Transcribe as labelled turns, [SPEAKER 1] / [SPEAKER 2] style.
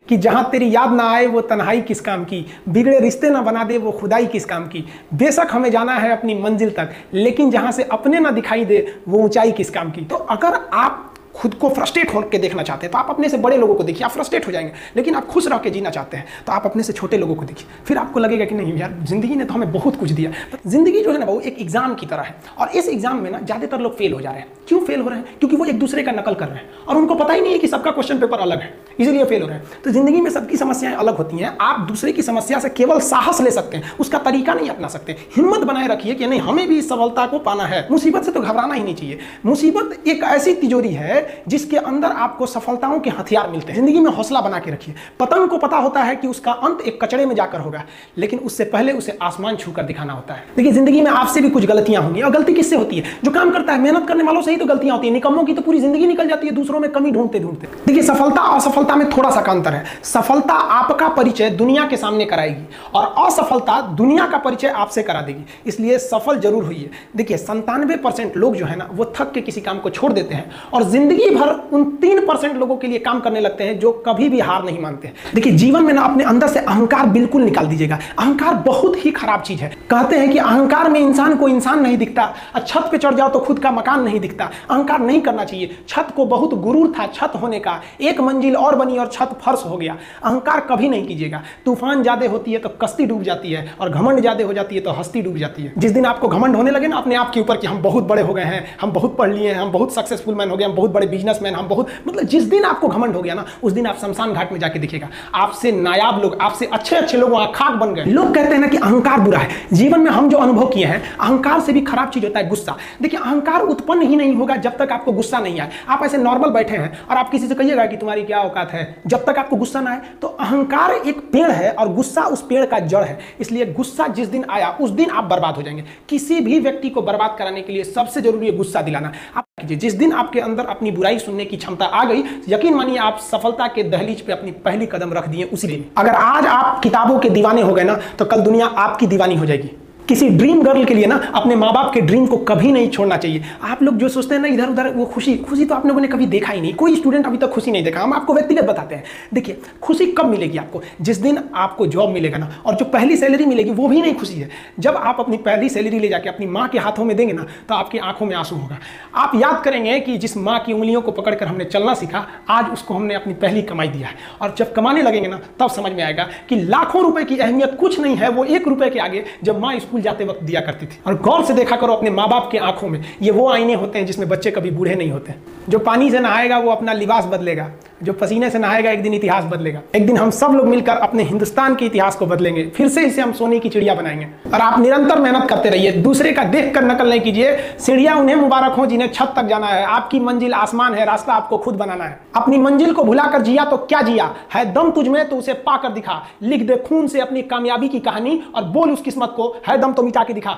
[SPEAKER 1] कि जहां तेरी याद ना आए वो तन्हाई किस काम की, बिगड़े रिश्ते ना बना दे वो खुदाई किस काम की। बेशक हमें जाना है अपनी मंजिल तक, लेकिन जहां से अपने ना दिखाई दे वो ऊंचाई किस काम की। तो अगर आप खुद को फ्रस्ट्रेट होकर देखना चाहते हैं तो आप अपने से बड़े लोगों को देखिए, आप फ्रस्ट्रेट हो जाएंगे। लेकिन आप खुश रह के जीना चाहते हैं तो आप अपने से छोटे लोगों को देखिए, फिर आपको लगेगा कि नहीं यार, जिंदगी ने तो हमें बहुत कुछ दिया। जिंदगी जो है ना वो एक एग्जाम की तरह है, और इस एग्जाम में ना ज्यादातर लोग फेल हो जा रहे हैं। क्यों फेल हो रहे हैं? क्योंकि वो एक दूसरे का नकल कर रहे हैं और उनको पता ही नहीं है कि सबका क्वेश्चन पेपर अलग है, इसीलिए फेल हो रहे हैं। तो जिंदगी में सबकी समस्याएं अलग होती हैं। आप दूसरे की समस्या से केवल साहस ले सकते हैं, उसका तरीका नहीं अपना सकते। हिम्मत बनाए रखिए कि नहीं, हमें भी इस सफलता को पाना है। मुसीबत से तो घबराना ही नहीं चाहिए। मुसीबत एक ऐसी तिजोरी है जिसके अंदर आपको सफलताओं के हथियार मिलते हैं। जिंदगी में हौसला बना के रखिए। पतंग को पता होता है कि उसका अंत एक कचड़े में जाकर होगा, लेकिन उससे पहले उसे आसमान छूकर दिखाना होता है। देखिए, जिंदगी में आपसे भी कुछ गलतियां होंगी, और गलती किससे होती है? जो काम करता है, मेहनत करने वालों से ही तो गलतियां होती है। निकम्मों की तो पूरी जिंदगी निकल जाती है दूसरों में कमी ढूंढते ढूंढते। देखिए, सफलता और असफलता में थोड़ा सा अंतर है। सफलता आपका परिचय दुनिया के सामने कराएगी और असफलता दुनिया का परिचय आपसे करा देगी। इसलिए सफल जरूर होइए। देखिए, 97% लोग जो है ना वो थक के किसी काम को छोड़ देते हैं और जिंदगी भर उन 3% लोगों के लिए काम करने लगते हैं जो कभी भी हार नहीं मानते हैं। देखिए, जीवन में ना अपने अंदर से अहंकार बिल्कुल निकाल दीजिएगा। अहंकार बहुत ही खराब चीज है। कहते हैं कि अहंकार में इंसान को इंसान नहीं दिखता, और छत पे चढ़ जाओ तो खुद का मकान नहीं दिखता। अहंकार नहीं करना चाहिए। छत को बहुत गुरूर था छत होने का, एक मंजिल और बनी और छत फर्श हो गया। अहंकार कभी नहीं कीजिएगा। तूफान ज्यादा होती है तो कश्ती डूब जाती है, और घमंड ज्यादा हो जाती है तो हस्ती डूब जाती है। जिस दिन आपको घमंड होने लगे ना अपने आप के ऊपर कि हम बहुत बड़े हो गए हैं, हम बहुत पढ़ लिए हैं, हम बहुत सक्सेसफुल मैन हो गए, हम बहुत बड़े बिजनेसमैन, हम बहुत, मतलब जिस दिन आपको घमंड हो गया ना, उस दिन आप शमशान घाट में जाके देखिएगा, आपसे नायाब लोग, आपसे अच्छे अच्छे लोग वहां खाक बन गए। लोग कहते हैं ना कि अहंकार बुरा है। जीवन में हम जो अनुभव किए हैं, अहंकार से भी खराब चीज होता है गुस्सा। देखिए, अहंकार उत्पन्न ही नहीं होगा जब तक आपको गुस्सा नहीं आए। आप ऐसे नॉर्मल बैठे हैं और आप किसी से कहिएगा कि तुम्हारी क्या औकात है, जब तक आपको गुस्सा ना आए। तो अहंकार एक पेड़ है और गुस्सा उस पेड़ का जड़ है। इसलिए गुस्सा जिस दिन आया उस दिन आप बर्बाद हो जाएंगे। किसी भी व्यक्ति को बर्बाद कराने के लिए सबसे जरूरी है गुस्सा दिलाना। आप कीजिए, जिस दिन आपके अंदर अपनी बुराई सुनने की क्षमता आ गई, यकीन मानिए आप सफलता के दहलीज पे अपनी पहली कदम रख दिए उसी दिन। अगर आज आप किताबों के दीवाने हो गए ना, तो कल दुनिया आपकी दीवानी हो जाएगी। किसी ड्रीम गर्ल के लिए ना अपने माँ बाप के ड्रीम को कभी नहीं छोड़ना चाहिए। आप लोग जो सोचते हैं ना इधर उधर, वो खुशी तो आप लोगों ने कभी देखा ही नहीं। कोई स्टूडेंट अभी तक खुशी नहीं देखा। हम आपको व्यक्तिगत बताते हैं। देखिए, खुशी कब मिलेगी आपको? जिस दिन आपको जॉब मिलेगा ना, और जो पहली सैलरी मिलेगी वो भी नहीं खुशी है। जब आप अपनी पहली सैलरी ले जाके अपनी माँ के हाथों में देंगे ना, तो आपकी आंखों में आंसू होगा। आप याद करेंगे कि जिस माँ की उंगलियों को पकड़कर हमने चलना सीखा, आज उसको हमने अपनी पहली कमाई दिया है। और जब कमाने लगेंगे ना, तब समझ में आएगा कि लाखों रुपए की अहमियत कुछ नहीं है, वो 1 रुपए के आगे जब माँ स्कूल जाते वक्त दिया करती थी। और गौर से देखा करो अपने माँ बाप की आंखों में, ये वो आईने होते हैं जिसमें बच्चे कभी बूढ़े नहीं होते। जो पानी से नहाएगा वो अपना लिबास बदलेगा, जो पसीने से नहाएगा एक दिन इतिहास बदलेगा। एक दिन हम सब लोग मिलकर अपने हिंदुस्तान के इतिहास को बदलेंगे, फिर से इसे हम सोने की चिड़िया बनाएंगे। और आप निरंतर मेहनत करते रहिए, दूसरे का देखकर नकल नहीं कीजिए। सीढ़ियां उन्हें मुबारक हो जिन्हें छत तक जाना है। आपकी मंजिल आसमान है, रास्ता आपको खुद बनाना है। अपनी मंजिल को भुलाकर जिया तो क्या जिया है, दम तुझमें तो उसे पाकर दिखा। लिख दे खून से अपनी कामयाबी की कहानी और बोल उस किस्मत को, है दम तो मिटा के दिखा।